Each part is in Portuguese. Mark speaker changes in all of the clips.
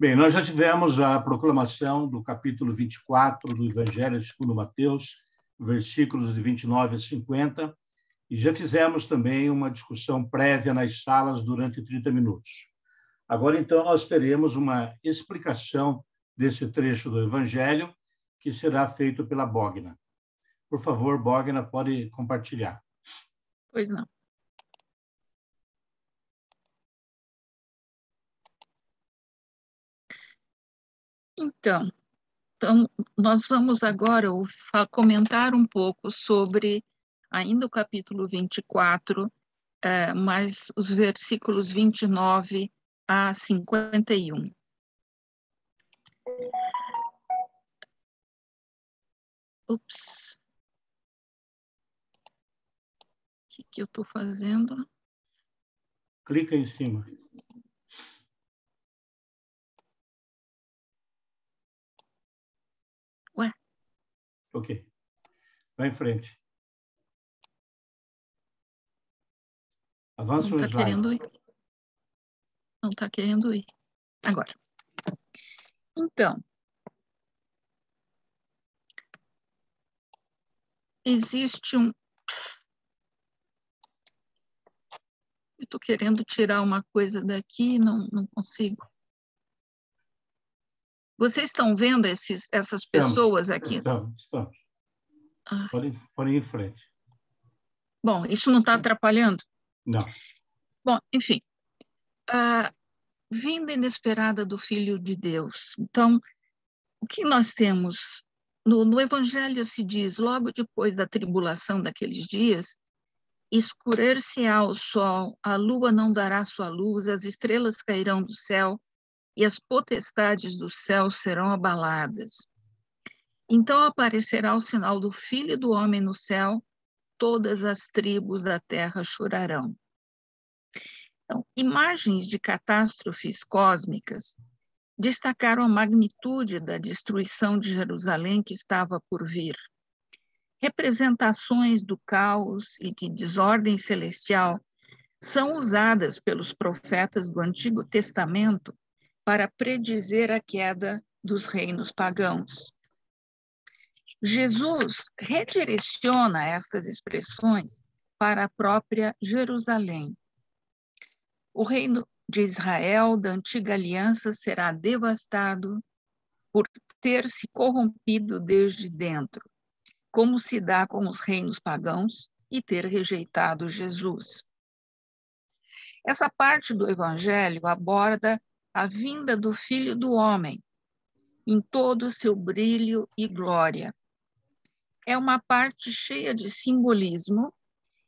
Speaker 1: Bem, nós já tivemos a proclamação do capítulo 24 do Evangelho segundo Mateus, versículos de 29 a 50, e já fizemos também uma discussão prévia nas salas durante 30 minutos. Agora, então, nós teremos uma explicação desse trecho do Evangelho, que será feito pela Bogna. Por favor, Bogna, pode compartilhar.
Speaker 2: Pois não. Então, nós vamos agora comentar um pouco sobre ainda o capítulo 24, mais os versículos 29 a 51. Ups. O que eu estou fazendo?
Speaker 1: Clica em cima.
Speaker 2: Ué?
Speaker 1: Ok. Vai em frente. Avança
Speaker 2: Não
Speaker 1: um
Speaker 2: está
Speaker 1: slide.
Speaker 2: querendo ir. Não está querendo ir. Agora. Então, existe um... Eu estou querendo tirar uma coisa daqui, não consigo. Vocês estão vendo essas pessoas aqui?
Speaker 1: Estamos.
Speaker 2: Ah.
Speaker 1: Podem ir em frente.
Speaker 2: Bom, isso não está atrapalhando?
Speaker 1: Não.
Speaker 2: Bom, enfim. A vinda inesperada do Filho de Deus. Então, o que nós temos? No Evangelho se diz, logo depois da tribulação daqueles dias, escurecer-se-á o sol, a lua não dará sua luz, as estrelas cairão do céu e as potestades do céu serão abaladas. Então aparecerá o sinal do Filho do Homem no céu, todas as tribos da terra chorarão. Então, imagens de catástrofes cósmicas destacaram a magnitude da destruição de Jerusalém que estava por vir. Representações do caos e de desordem celestial são usadas pelos profetas do Antigo Testamento para predizer a queda dos reinos pagãos. Jesus redireciona essas expressões para a própria Jerusalém. O reino de Israel da antiga aliança será devastado por ter se corrompido desde dentro, como se dá com os reinos pagãos e ter rejeitado Jesus. Essa parte do Evangelho aborda a vinda do Filho do Homem, em todo o seu brilho e glória. É uma parte cheia de simbolismo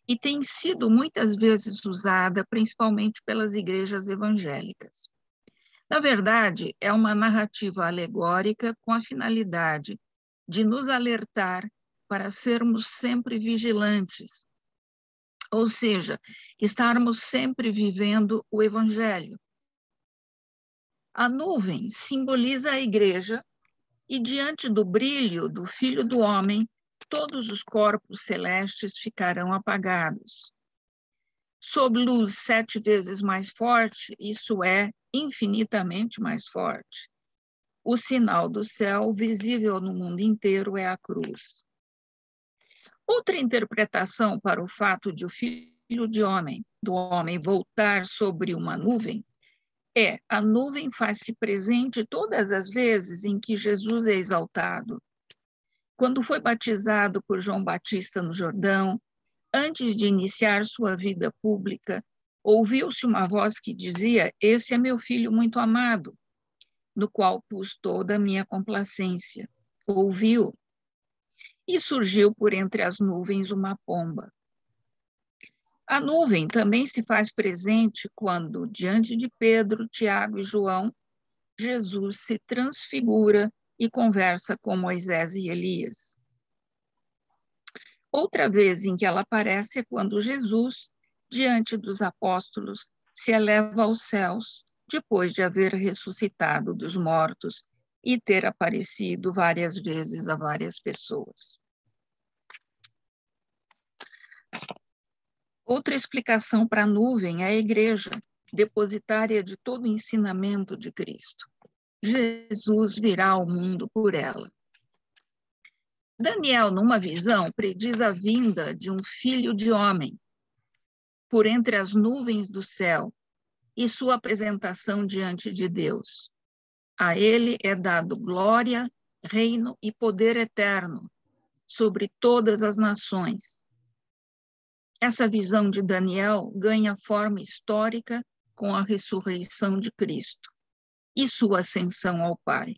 Speaker 2: e tem sido muitas vezes usada principalmente pelas igrejas evangélicas. Na verdade, é uma narrativa alegórica com a finalidade de nos alertar para sermos sempre vigilantes, ou seja, estarmos sempre vivendo o Evangelho. A nuvem simboliza a igreja e, diante do brilho do Filho do Homem, todos os corpos celestes ficarão apagados. Sob luz 7 vezes mais forte, isso é infinitamente mais forte. O sinal do céu, visível no mundo inteiro, é a cruz. Outra interpretação para o fato de o Filho do Homem voltar sobre uma nuvem é: a nuvem faz-se presente todas as vezes em que Jesus é exaltado. Quando foi batizado por João Batista no Jordão, antes de iniciar sua vida pública, ouviu-se uma voz que dizia: "Esse é meu filho muito amado, no qual pus toda a minha complacência." Ouviu, e surgiu por entre as nuvens uma pomba. A nuvem também se faz presente quando, diante de Pedro, Tiago e João, Jesus se transfigura e conversa com Moisés e Elias. Outra vez em que ela aparece é quando Jesus, diante dos apóstolos, se eleva aos céus, depois de haver ressuscitado dos mortos e ter aparecido várias vezes a várias pessoas. Outra explicação para a nuvem é a igreja, depositária de todo o ensinamento de Cristo. Jesus virá ao mundo por ela. Daniel, numa visão, prediz a vinda de um filho de homem por entre as nuvens do céu e sua apresentação diante de Deus. A ele é dado glória, reino e poder eterno sobre todas as nações. Essa visão de Daniel ganha forma histórica com a ressurreição de Cristo e sua ascensão ao Pai.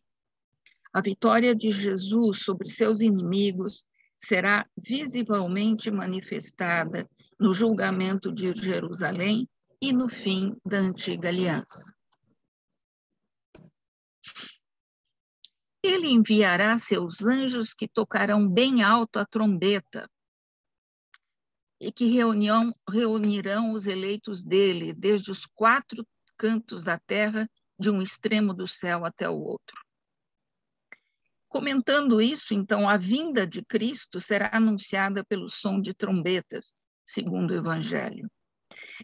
Speaker 2: A vitória de Jesus sobre seus inimigos será visivelmente manifestada no julgamento de Jerusalém e no fim da antiga aliança. Ele enviará seus anjos que tocarão bem alto a trombeta e que reunirão os eleitos dele desde os 4 cantos da terra, de um extremo do céu até o outro. Comentando isso, então, a vinda de Cristo será anunciada pelo som de trombetas, segundo o Evangelho.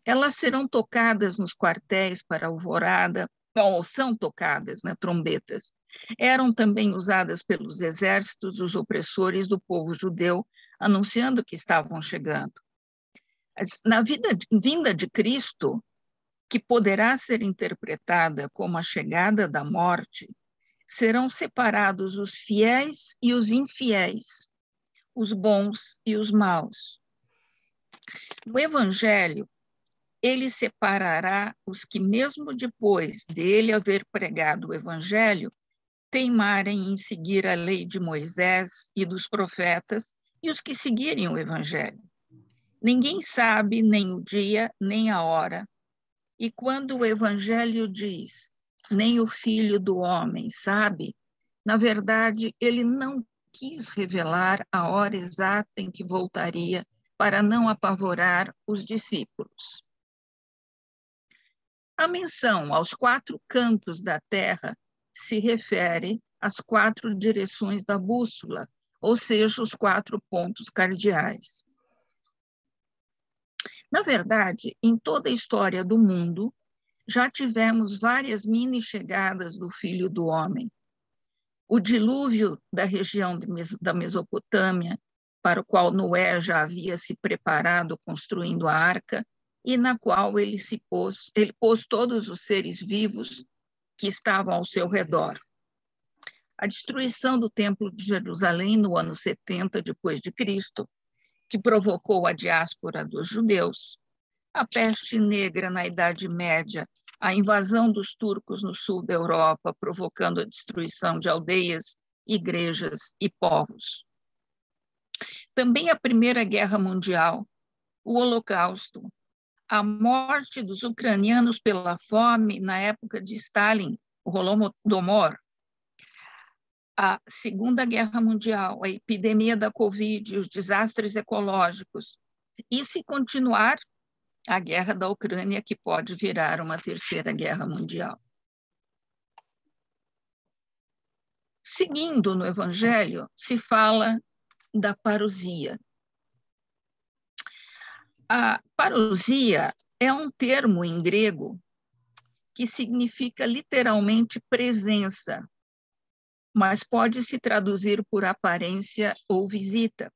Speaker 2: Elas serão tocadas nos quartéis para a alvorada, ou são tocadas, né, trombetas. Eram também usadas pelos exércitos, os opressores do povo judeu, anunciando que estavam chegando. Na vinda de Cristo, que poderá ser interpretada como a chegada da morte, serão separados os fiéis e os infiéis, os bons e os maus. No Evangelho, ele separará os que, mesmo depois dele haver pregado o Evangelho, teimarem em seguir a lei de Moisés e dos profetas, e os que seguirem o Evangelho. Ninguém sabe nem o dia, nem a hora. E quando o Evangelho diz, nem o Filho do Homem sabe, na verdade, ele não quis revelar a hora exata em que voltaria para não apavorar os discípulos. A menção aos 4 cantos da terra se refere às 4 direções da bússola, ou seja, os 4 pontos cardeais. Na verdade, em toda a história do mundo, já tivemos várias mini-chegadas do Filho do Homem. O dilúvio da região da Mesopotâmia, para o qual Noé já havia se preparado construindo a arca, e na qual ele pôs todos os seres vivos que estavam ao seu redor. A destruição do Templo de Jerusalém no ano 70 depois de Cristo, que provocou a diáspora dos judeus, a peste negra na Idade Média, a invasão dos turcos no sul da Europa, provocando a destruição de aldeias, igrejas e povos. Também a Primeira Guerra Mundial, o Holocausto, a morte dos ucranianos pela fome na época de Stalin, o Holodomor, a Segunda Guerra Mundial, a epidemia da Covid, os desastres ecológicos. E se continuar, a guerra da Ucrânia, que pode virar uma terceira guerra mundial. Seguindo no Evangelho, se fala da parousia. A parousia é um termo em grego que significa literalmente presença, mas pode se traduzir por aparência ou visita.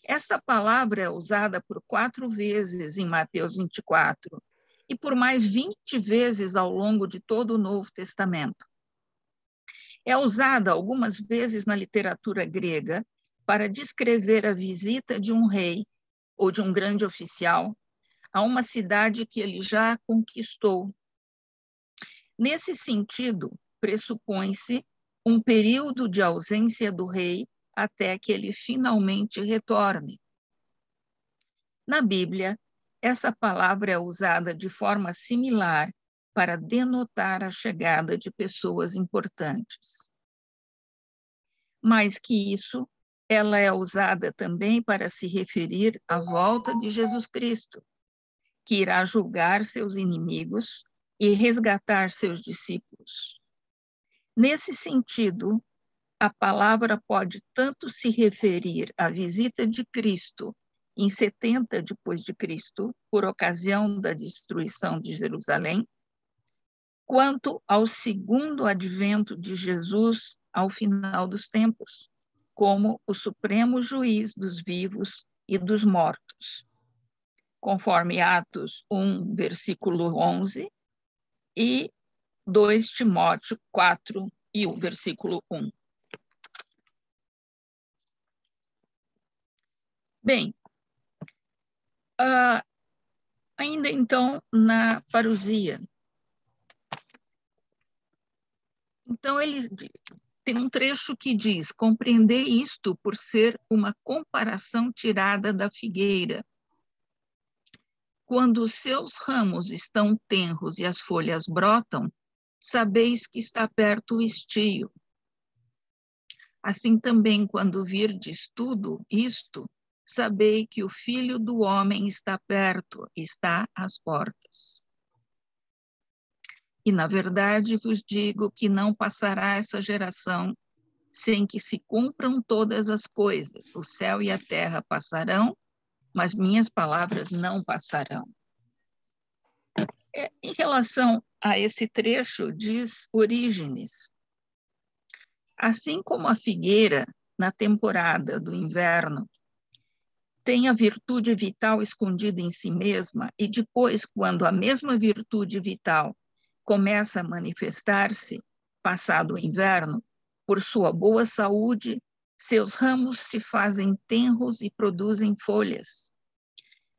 Speaker 2: Esta palavra é usada por 4 vezes em Mateus 24 e por mais 20 vezes ao longo de todo o Novo Testamento. É usada algumas vezes na literatura grega para descrever a visita de um rei ou de um grande oficial a uma cidade que ele já conquistou. Nesse sentido, pressupõe-se um período de ausência do rei até que ele finalmente retorne. Na Bíblia, essa palavra é usada de forma similar para denotar a chegada de pessoas importantes. Mais que isso, ela é usada também para se referir à volta de Jesus Cristo, que irá julgar seus inimigos e resgatar seus discípulos. Nesse sentido, a palavra pode tanto se referir à visita de Cristo em 70 depois de Cristo, por ocasião da destruição de Jerusalém, quanto ao segundo advento de Jesus ao final dos tempos, como o supremo juiz dos vivos e dos mortos, conforme Atos 1, versículo 11, e 2 Timóteo 4, e o versículo 1. Bem, ainda então na parousia. Então, ele tem um trecho que diz: compreender isto por ser uma comparação tirada da figueira. Quando os seus ramos estão tenros e as folhas brotam, sabeis que está perto o estio. Assim também, quando virdes tudo isto, sabei que o Filho do Homem está perto, está às portas. E, na verdade, vos digo que não passará essa geração sem que se cumpram todas as coisas. O céu e a terra passarão, mas minhas palavras não passarão. Em relação a esse trecho, diz Orígenes: assim como a figueira, na temporada do inverno, tem a virtude vital escondida em si mesma, e depois, quando a mesma virtude vital começa a manifestar-se, passado o inverno, por sua boa saúde, seus ramos se fazem tenros e produzem folhas.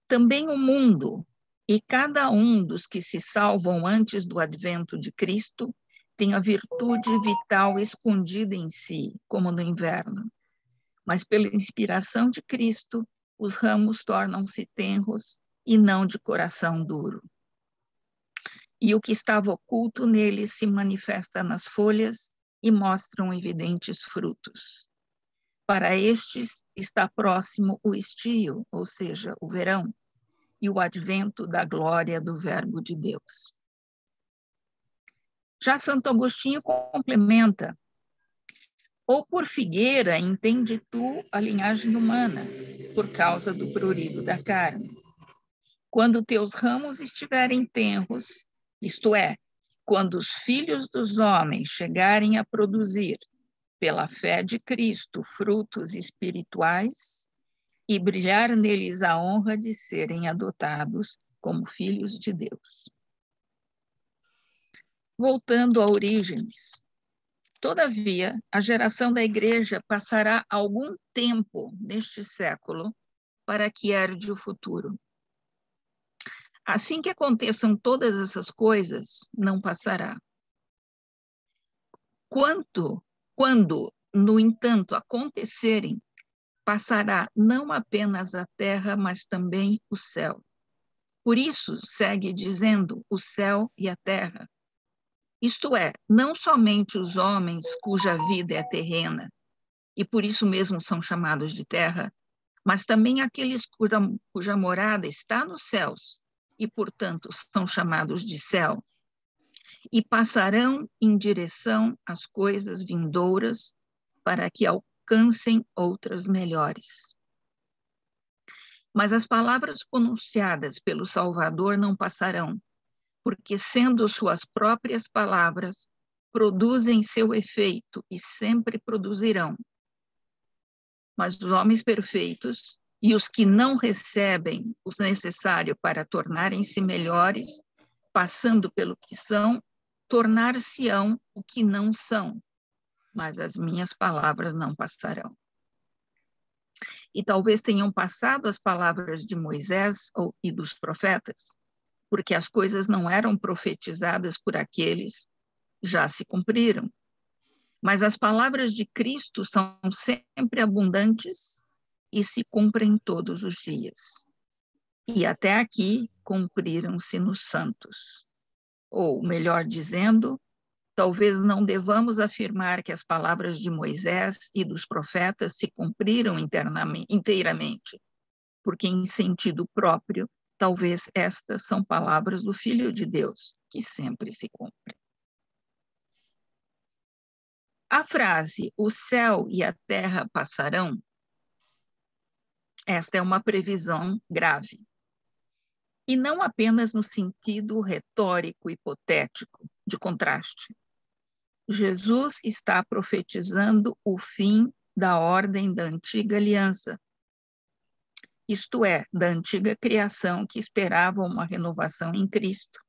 Speaker 2: Também o mundo, e cada um dos que se salvam antes do advento de Cristo, tem a virtude vital escondida em si, como no inverno. Mas pela inspiração de Cristo, os ramos tornam-se tenros e não de coração duro. E o que estava oculto neles se manifesta nas folhas e mostram evidentes frutos. Para estes está próximo o estio, ou seja, o verão, e o advento da glória do Verbo de Deus. Já Santo Agostinho complementa: ou por figueira entende tu a linhagem humana, por causa do prurido da carne. Quando teus ramos estiverem tenros, isto é, quando os filhos dos homens chegarem a produzir, pela fé de Cristo, frutos espirituais, e brilhar neles a honra de serem adotados como filhos de Deus. Voltando a Orígenes, todavia, a geração da igreja passará algum tempo neste século para que herde o futuro. Assim que aconteçam todas essas coisas, não passará. Quando, no entanto, acontecerem, passará não apenas a terra, mas também o céu. Por isso, segue dizendo o céu e a terra. Isto é, não somente os homens cuja vida é terrena, e por isso mesmo são chamados de terra, mas também aqueles cuja morada está nos céus, e, portanto, são chamados de céu, e passarão em direção às coisas vindouras para que alcancem outras melhores. Mas as palavras pronunciadas pelo Salvador não passarão, porque, sendo suas próprias palavras, produzem seu efeito e sempre produzirão. Mas os homens perfeitos e os que não recebem o necessário para tornarem-se melhores, passando pelo que são, tornar-se-ão o que não são, mas as minhas palavras não passarão. E talvez tenham passado as palavras de Moisés e dos profetas, porque as coisas não eram profetizadas por aqueles, já se cumpriram. Mas as palavras de Cristo são sempre abundantes e se cumprem todos os dias. E até aqui cumpriram-se nos santos. Ou, melhor dizendo, talvez não devamos afirmar que as palavras de Moisés e dos profetas se cumpriram inteiramente, porque, em sentido próprio, talvez estas são palavras do Filho de Deus, que sempre se cumprem. A frase, o céu e a terra passarão, esta é uma previsão grave. E não apenas no sentido retórico hipotético, de contraste. Jesus está profetizando o fim da ordem da antiga aliança, isto é, da antiga criação que esperava uma renovação em Cristo.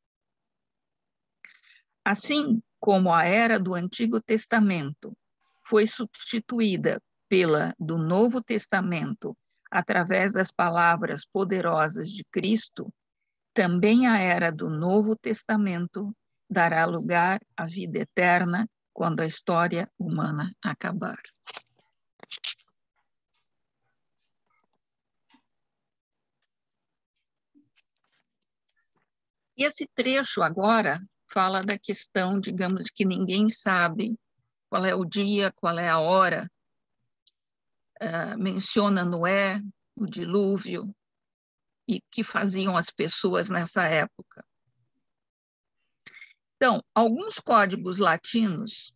Speaker 2: Assim como a era do Antigo Testamento foi substituída pela do Novo Testamento através das palavras poderosas de Cristo, também a era do Novo Testamento dará lugar à vida eterna quando a história humana acabar. E esse trecho agora fala da questão, digamos, de que ninguém sabe qual é o dia, qual é a hora. Menciona Noé, o dilúvio, e que faziam as pessoas nessa época. Então, alguns códigos latinos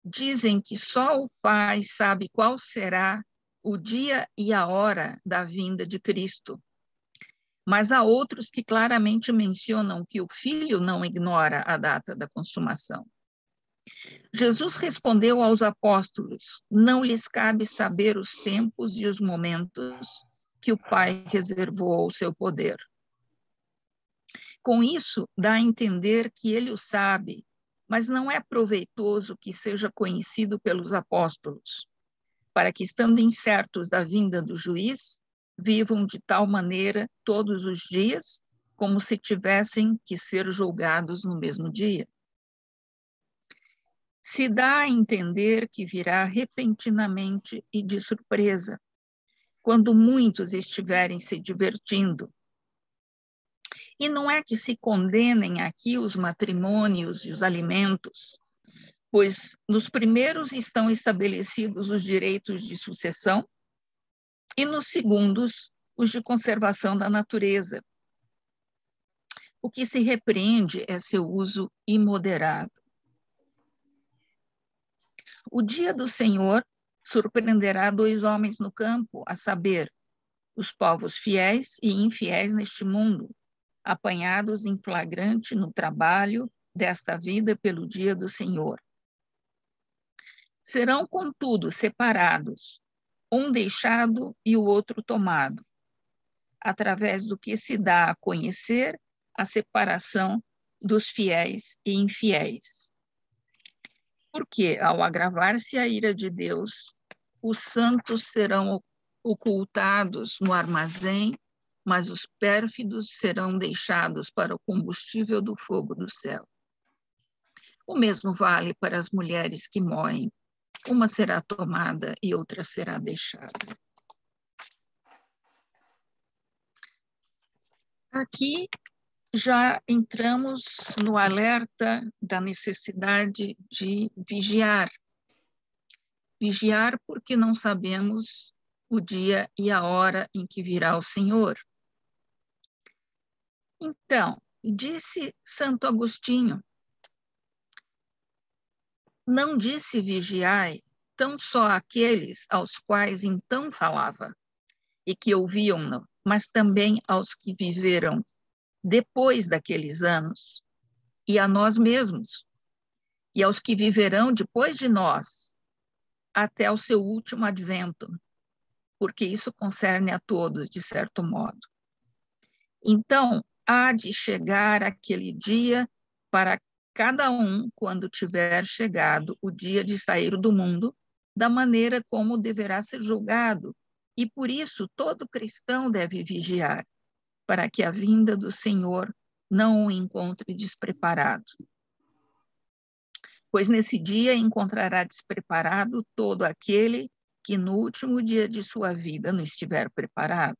Speaker 2: dizem que só o Pai sabe qual será o dia e a hora da vinda de Cristo. Mas há outros que claramente mencionam que o Filho não ignora a data da consumação. Jesus respondeu aos apóstolos: não lhes cabe saber os tempos e os momentos que o Pai reservou ao seu poder. Com isso, dá a entender que ele o sabe, mas não é proveitoso que seja conhecido pelos apóstolos, para que, estando incertos da vinda do juiz, vivam de tal maneira todos os dias, como se tivessem que ser julgados no mesmo dia. Se dá a entender que virá repentinamente e de surpresa, quando muitos estiverem se divertindo. E não é que se condenem aqui os matrimônios e os alimentos, pois nos primeiros estão estabelecidos os direitos de sucessão e nos segundos os de conservação da natureza. O que se repreende é seu uso imoderado. O dia do Senhor surpreenderá 2 homens no campo, a saber, os povos fiéis e infiéis neste mundo, apanhados em flagrante no trabalho desta vida pelo dia do Senhor. Serão, contudo, separados, um deixado e o outro tomado, através do que se dá a conhecer a separação dos fiéis e infiéis. Porque, ao agravar-se a ira de Deus, os santos serão ocultados no armazém, mas os pérfidos serão deixados para o combustível do fogo do céu. O mesmo vale para as mulheres que morrem. Uma será tomada e outra será deixada. Aqui já entramos no alerta da necessidade de vigiar. Vigiar porque não sabemos o dia e a hora em que virá o Senhor. Então, disse Santo Agostinho, não disse vigiai tão só aqueles aos quais então falava e que ouviam-no, mas também aos que viveram depois daqueles anos, e a nós mesmos, e aos que viverão depois de nós, até o seu último advento, porque isso concerne a todos, de certo modo. Então, há de chegar aquele dia para cada um, quando tiver chegado o dia de sair do mundo, da maneira como deverá ser julgado, e por isso todo cristão deve vigiar, para que a vinda do Senhor não o encontre despreparado. Pois nesse dia encontrará despreparado todo aquele que no último dia de sua vida não estiver preparado.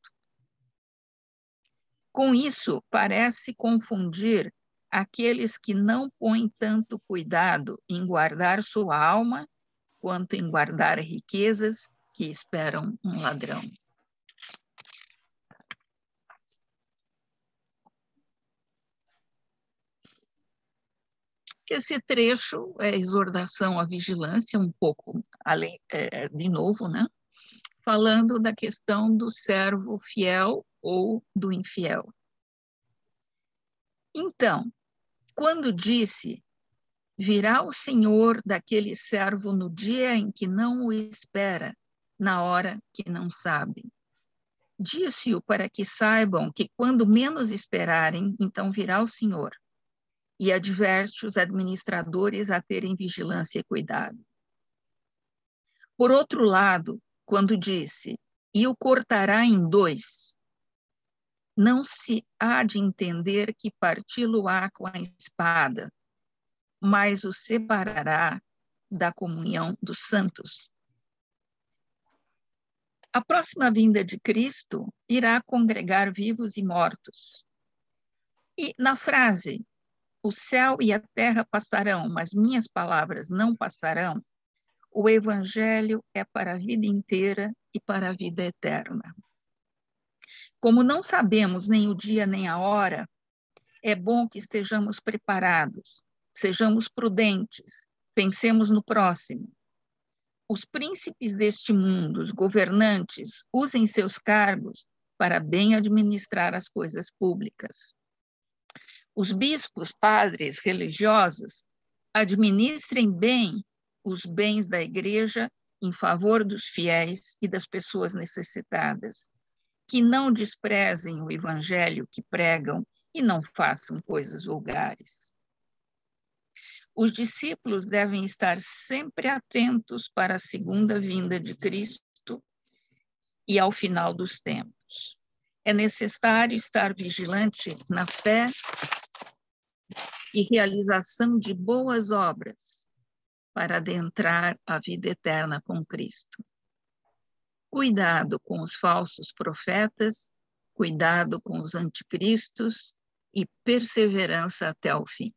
Speaker 2: Com isso, parece confundir aqueles que não põem tanto cuidado em guardar sua alma, quanto em guardar riquezas que esperam um ladrão. Esse trecho é exortação à vigilância, um pouco além, de novo, né? Falando da questão do servo fiel ou do infiel. Então, quando disse Virá o Senhor daquele servo no dia em que não o espera, na hora que não sabe. Disse-o para que saibam que quando menos esperarem, então virá o Senhor, e adverte os administradores a terem vigilância e cuidado. Por outro lado, quando disse, e o cortará em dois, não se há de entender que parti-lo-á com a espada, mas o separará da comunhão dos santos. A próxima vinda de Cristo irá congregar vivos e mortos. E na frase, o céu e a terra passarão, mas minhas palavras não passarão, o evangelho é para a vida inteira e para a vida eterna. Como não sabemos nem o dia nem a hora, é bom que estejamos preparados, sejamos prudentes, pensemos no próximo. Os príncipes deste mundo, os governantes, usem seus cargos para bem administrar as coisas públicas. Os bispos, padres, religiosos, administrem bem os bens da igreja em favor dos fiéis e das pessoas necessitadas, que não desprezem o evangelho que pregam e não façam coisas vulgares. Os discípulos devem estar sempre atentos para a segunda vinda de Cristo e ao final dos tempos. É necessário estar vigilante na fé e realização de boas obras para adentrar a vida eterna com Cristo. Cuidado com os falsos profetas, cuidado com os anticristos e perseverança até o fim.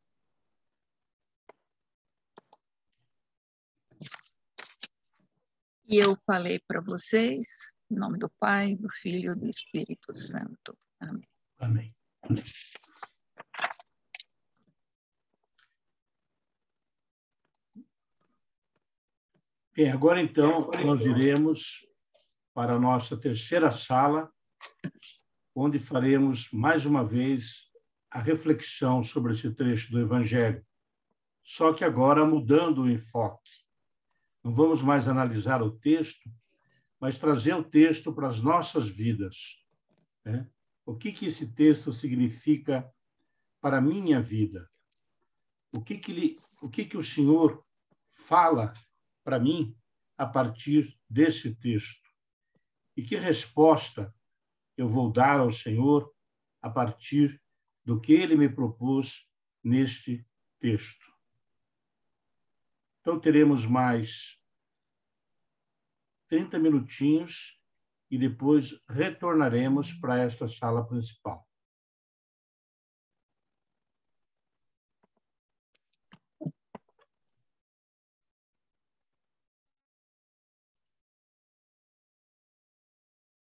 Speaker 2: E eu falei para vocês, em nome do Pai, do Filho e do Espírito Santo. Amém.
Speaker 1: Amém. Amém. Bem, agora então nós iremos para a nossa terceira sala, onde faremos mais uma vez a reflexão sobre esse trecho do Evangelho, só que agora mudando o enfoque. Não vamos mais analisar o texto, mas trazer o texto para as nossas vidas, né? O que esse texto significa para a minha vida? O que o Senhor fala para mim a partir desse texto? E que resposta eu vou dar ao Senhor a partir do que Ele me propôs neste texto? Então, teremos mais 30 minutinhos e depois retornaremos para esta sala principal.